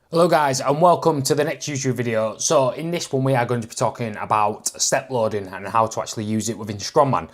Hello guys and welcome to the next YouTube video. So in this one we are going to be talking about step loading and how to actually use it within Strongman.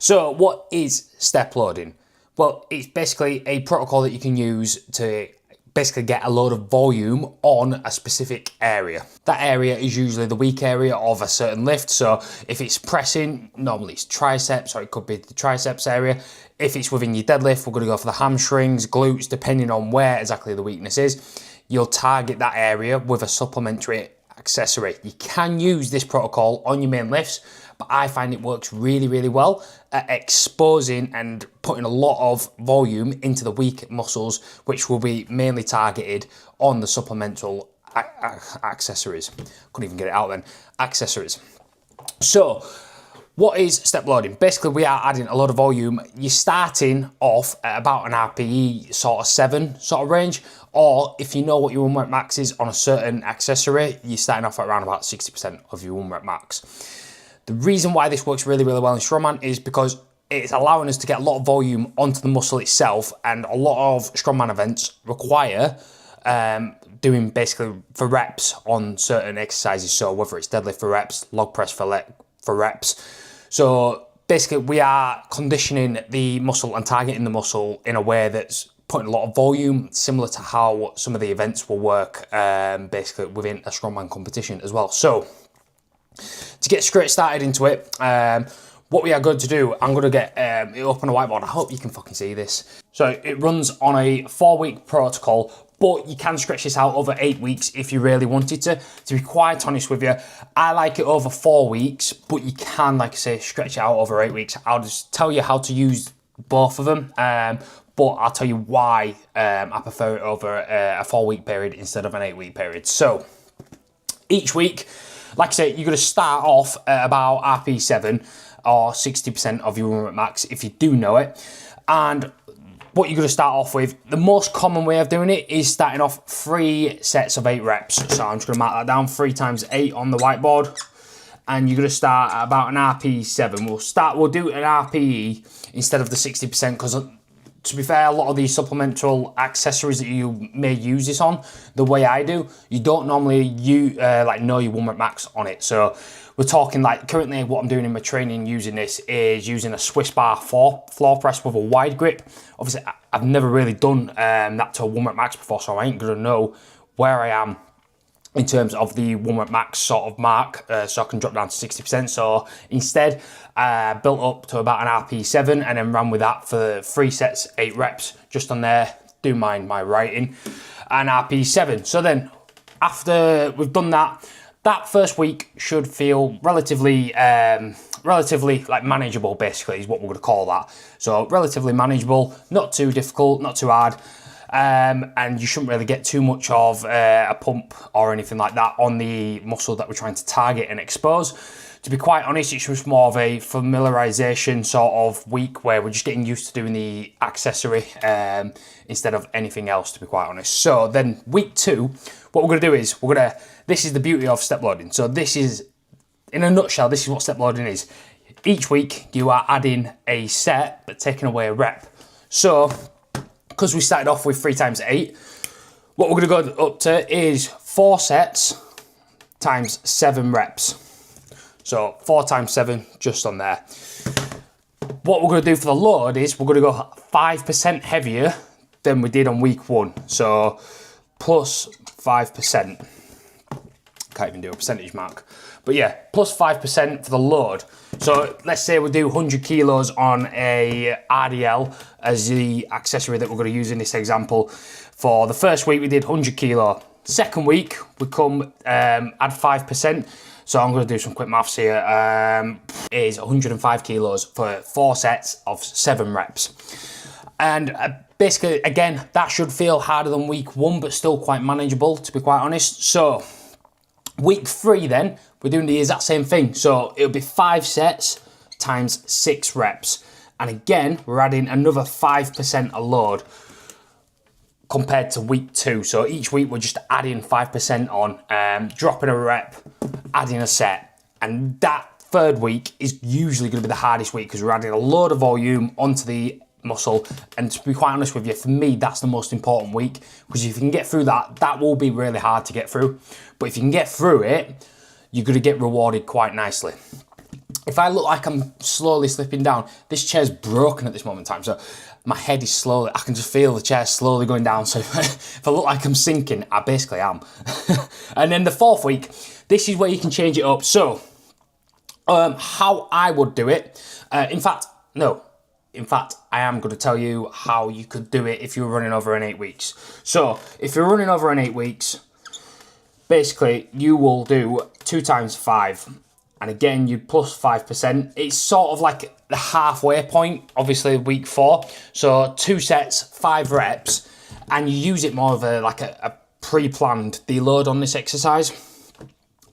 So what is step loading? Well, it's basically a protocol that you can use to basically get a load of volume on a specific area. That area is usually the weak area of a certain lift. So if it's pressing, normally it's triceps, or it could be the triceps area. If it's within your deadlift, we're going to go for the hamstrings, glutes, depending on where exactly the weakness is. You'll target that area with a supplementary accessory. You can use this protocol on your main lifts, but I find it works really well at exposing and putting a lot of volume into the weak muscles, which will be mainly targeted on the supplemental accessories. Couldn't even get it out then. Accessories. So, what is step loading? Basically, we are adding a lot of volume. You're starting off at about an RPE sort of 7 sort of range, or if you know what your 1 rep max is on a certain accessory, you're starting off at around about 60% of your 1 rep max. The reason why this works really well in Strongman is because it's allowing us to get a lot of volume onto the muscle itself, and a lot of Strongman events require doing basically for reps on certain exercises. So whether it's deadlift for reps, log press for reps. So basically we are conditioning the muscle and targeting the muscle in a way that's putting a lot of volume, similar to how some of the events will work basically within a Strongman competition as well. So to get straight started into it, what we are going to do, I'm going to get it up on a whiteboard. I hope you can fucking see this. So it runs on a 4-week protocol, but you can stretch this out over 8 weeks if you really wanted to. To be quite honest with you, I like it over 4 weeks, but you can, like I say, stretch it out over 8 weeks. I'll just tell you how to use both of them, but I'll tell you why I prefer it over a 4-week period instead of an 8-week period. So each week, like I say, you're going to start off at about RP7 or 60% of your 1 rep max if you do know it. And what you're going to start off with, the most common way of doing it is starting off 3 sets of 8 reps. So I'm just going to mark that down, 3 times 8 on the whiteboard. And you're going to start at about an RP7. We'll do an RPE instead of the 60%, because to be fair, a lot of these supplemental accessories that you may use this on, the way I do, you don't normally know your 1 rep max on it. So we're talking like currently what I'm doing in my training using this is using a Swiss bar floor press with a wide grip. Obviously, I've never really done that to a 1 rep max before, so I ain't gonna know where I am in terms of the 1 rep max sort of mark, so I can drop down to 60%. So instead, built up to about an RP7 and then ran with that for 3 sets, 8 reps, just on there, do mind my writing, an RP7. So then, after we've done that, that first week should feel relatively like manageable, basically, is what we're gonna call that. So relatively manageable, not too difficult, not too hard. And you shouldn't really get too much of a pump or anything like that on the muscle that we're trying to target and expose. To be quite honest, it's just more of a familiarization sort of week where we're just getting used to doing the accessory instead of anything else, to be quite honest. So then week 2, what we're going to do is this is the beauty of step loading. So this is, in a nutshell, this is what step loading is. Each week you are adding a set but taking away a rep. So because we started off with 3 times 8, what we're going to go up to is 4 sets times 7 reps. So 4 times 7, just on there. What we're going to do for the load is we're going to go 5% heavier than we did on week 1. So plus 5%. Can't even do a percentage mark. But yeah, plus 5% for the load. So let's say we do 100 kilos on a RDL as the accessory that we're going to use in this example. For the first week we did 100 kilo. Second week we come add 5%. So I'm going to do some quick maths here. Is 105 kilos for 4 sets of 7 reps. And basically, again, that should feel harder than week 1, but still quite manageable, to be quite honest. So week 3 then, we're doing the exact same thing. So it'll be 5 sets times 6 reps. And again, we're adding another 5% a load compared to week 2. So each week we're just adding 5% on, dropping a rep, adding a set. And that third week is usually going to be the hardest week because we're adding a load of volume onto the muscle. And to be quite honest with you, for me, that's the most important week, because if you can get through that, that will be really hard to get through. But if you can get through it, you're going to get rewarded quite nicely. If I look like I'm slowly slipping down, this chair's broken at this moment in time, so my head is slowly, I can just feel the chair slowly going down. So if I look like I'm sinking, I basically am. And then the 4th week, this is where you can change it up. So how I would do it, in fact, I am going to tell you how you could do it if you're running over in 8 weeks. So if you're running over in 8 weeks, basically you will do 2 times 5. And again, you plus 5%. It's sort of like the halfway point, obviously week 4. So 2 sets, 5 reps, and you use it more of a pre-planned deload on this exercise.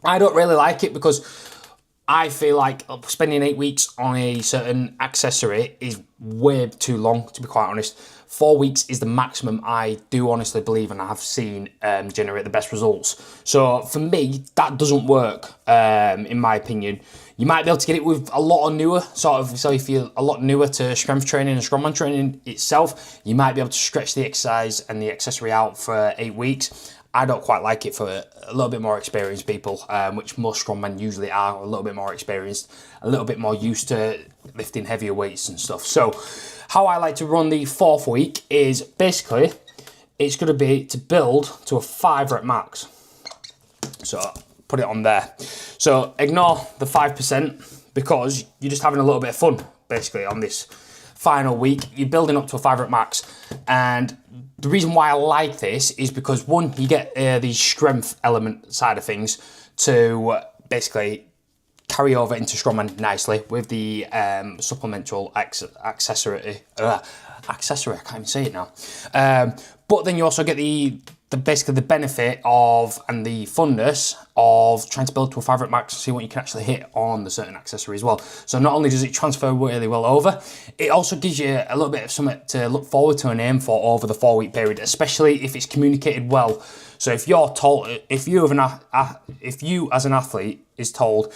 I don't really like it because I feel like spending 8 weeks on a certain accessory is way too long, to be quite honest. 4 weeks is the maximum I do honestly believe and I have seen generate the best results. So for me, that doesn't work, in my opinion. You might be able to get it with a lot of newer, so if you're a lot newer to strength training and strongman training itself, you might be able to stretch the exercise and the accessory out for 8 weeks. I don't quite like it for a little bit more experienced people, which most strongmen usually are, a little bit more experienced, a little bit more used to lifting heavier weights and stuff. So how I like to run the 4th week is basically, it's going to be to build to a 5 rep max. So put it on there. So ignore the 5% because you're just having a little bit of fun basically on this final week. You're building up to a 5 rep max, and the reason why I like this is because, one, you get the strength element side of things to basically carry over into strongman nicely with the supplemental accessory. Accessory, I can't even say it now. But then you also get basically the benefit of and the funness of trying to build to a 5 rep max and see what you can actually hit on the certain accessory as well. So not only does it transfer really well over, it also gives you a little bit of something to look forward to and aim for over the 4 week period, especially if it's communicated well. So if you're told, if you as an athlete is told,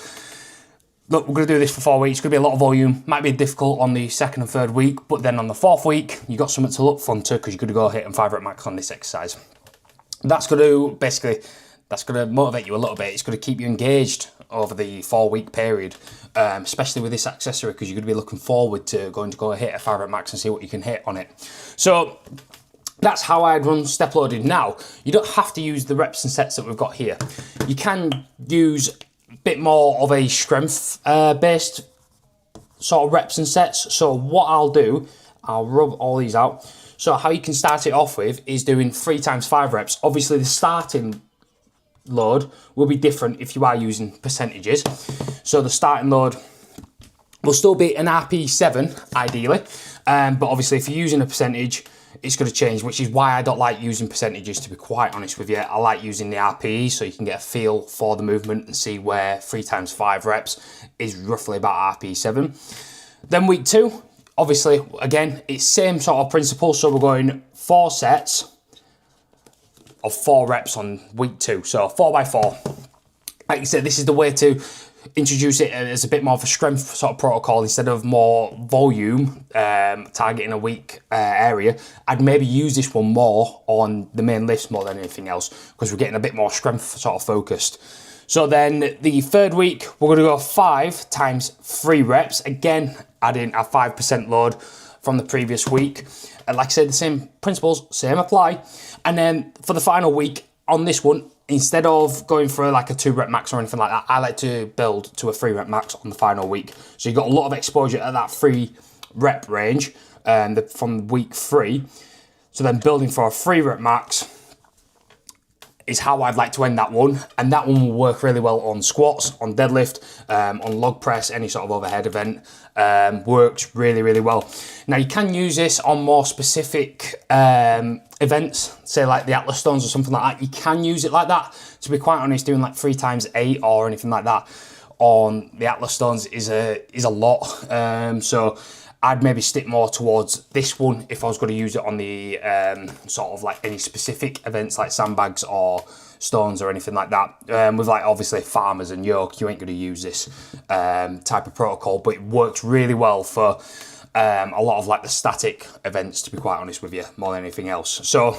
look, we're going to do this for 4 weeks, it's going to be a lot of volume, might be difficult on the 2nd and 3rd week, but then on the 4th week, you've got something to look fun to because you're going to go hit and 5 rep max on this exercise. That's going to motivate you a little bit. It's going to keep you engaged over the 4 week period, especially with this accessory, because you're going to be looking forward to go hit a 5 rep max and see what you can hit on it. So that's how I'd run step loaded. Now, you don't have to use the reps and sets that we've got here. You can use a bit more of a strength based sort of reps and sets. So what I'll do, I'll rub all these out. So how you can start it off with is doing 3 times 5 reps. Obviously the starting load will be different if you are using percentages. So the starting load will still be an RP7 ideally, but obviously if you're using a percentage, it's going to change, which is why I don't like using percentages, to be quite honest with you. I like using the RPE so you can get a feel for the movement and see where 3 times 5 reps is roughly about RP7. Then week 2, obviously, again, it's same sort of principle. So we're going 4 sets of 4 reps on week 2. So 4 by 4. Like I said, this is the way to introduce it as a bit more of a strength sort of protocol instead of more volume, targeting a weak area. I'd maybe use this one more on the main lifts more than anything else because we're getting a bit more strength sort of focused. So then the 3rd week, we're going to go 5 times 3 reps. Again, adding a 5% load from the previous week. And like I said, the same principles, same apply. And then for the final week on this one, instead of going for like a 2 rep max or anything like that, I like to build to a 3 rep max on the final week. So you've got a lot of exposure at that 3 rep range from week 3. So then building for a 3 rep max is how I'd like to end that one. And that one will work really well on squats, on deadlift, on log press, any sort of overhead event. Works really, really well. Now you can use this on more specific events, say like the Atlas Stones or something like that. You can use it like that. To be quite honest, doing like 3 times 8 or anything like that on the Atlas Stones is a lot. So I'd maybe stick more towards this one if I was going to use it on the sort of like any specific events like sandbags or stones or anything like that. With like obviously farmers and yoke, you ain't going to use this type of protocol, but it works really well for a lot of like the static events, to be quite honest with you, more than anything else. So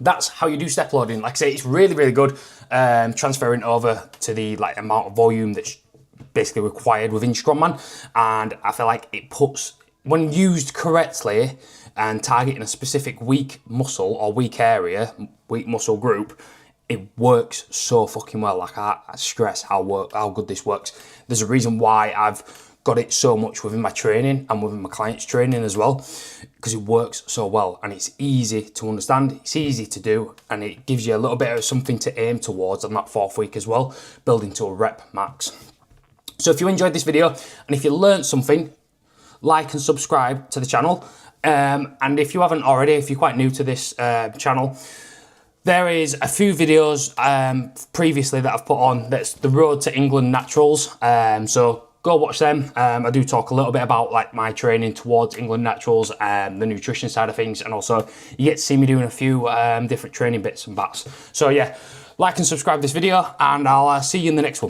that's how you do step loading. Like I say, it's really, really good, transferring over to the like amount of volume that's basically required within Strongman. And I feel like it puts, when used correctly and targeting a specific weak muscle or weak area, weak muscle group, it works so fucking well. Like I stress how good this works. There's a reason why I've got it so much within my training and within my clients' training as well, because it works so well and it's easy to understand, it's easy to do, and it gives you a little bit of something to aim towards on that 4th week as well, building to a rep max. So if you enjoyed this video and if you learned something, like and subscribe to the channel. And if you haven't already, if you're quite new to this channel, there is a few videos previously that I've put on. That's the Road to England Naturals. So go watch them. I do talk a little bit about like my training towards England Naturals and the nutrition side of things, and also you get to see me doing a few different training bits and bats. So yeah, like and subscribe this video, and I'll see you in the next one.